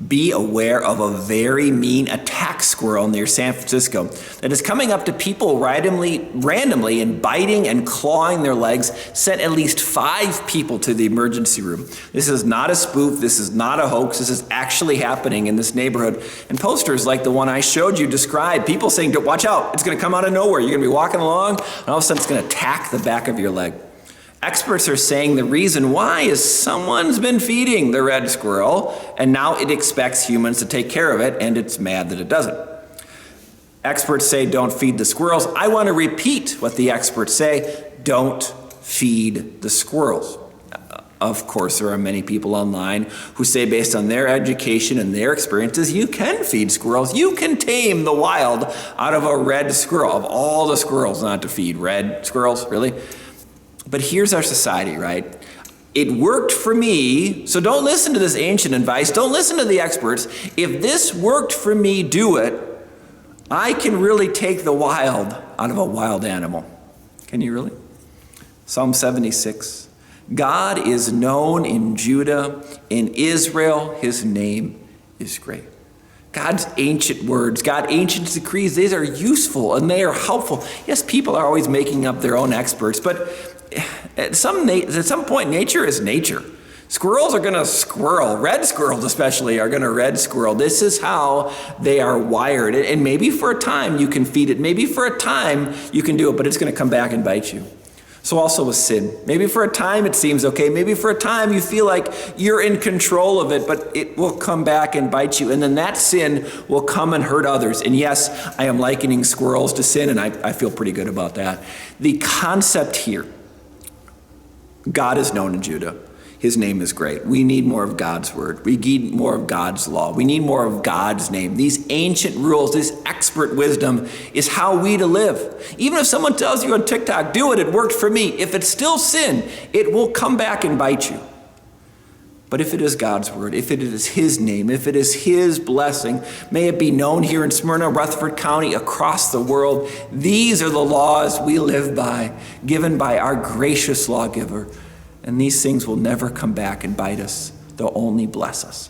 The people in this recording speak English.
Be aware of a very mean attack squirrel near San Francisco that is coming up to people randomly and biting and clawing their legs, sent at least 5 people to the emergency room. This is not a spoof. This is not a hoax. This is actually happening in this neighborhood. And posters like the one I showed you describe people saying, watch out, it's going to come out of nowhere. You're going to be walking along, and all of a sudden it's going to attack the back of your leg. Experts are saying the reason why is someone's been feeding the red squirrel, and now it expects humans to take care of it, and it's mad that it doesn't. Experts say don't feed the squirrels. I want to repeat what the experts say: don't feed the squirrels. Of course, there are many people online who say, based on their education and their experiences, you can feed squirrels. You can tame the wild out of a red squirrel. Of all the squirrels not to feed, red squirrels, really? But here's our society, right? It worked for me, so don't listen to this ancient advice. Don't listen to the experts. If this worked for me, do it. I can really take the wild out of a wild animal. Can you really? Psalm 76. God is known in Judah, in Israel, his name is great. God's ancient words, God's ancient decrees, these are useful and they are helpful. Yes, people are always making up their own experts, but at some point, nature is nature. Squirrels are going to squirrel. Red squirrels especially are going to red squirrel. This is how they are wired. And maybe for a time you can feed it. Maybe for a time you can do it, but it's going to come back and bite you. So also with sin. Maybe for a time it seems okay. Maybe for a time you feel like you're in control of it, but it will come back and bite you. And then that sin will come and hurt others. And yes, I am likening squirrels to sin, and I feel pretty good about that. The concept here, God is known in Judah. His name is great. We need more of God's word. We need more of God's law. We need more of God's name. These ancient rules, this expert wisdom is how we to live. Even if someone tells you on TikTok, do it, it worked for me. If it's still sin, it will come back and bite you. But if it is God's word, if it is his name, if it is his blessing, may it be known here in Smyrna, Rutherford County, across the world. These are the laws we live by, given by our gracious lawgiver. And these things will never come back and bite us. They'll only bless us.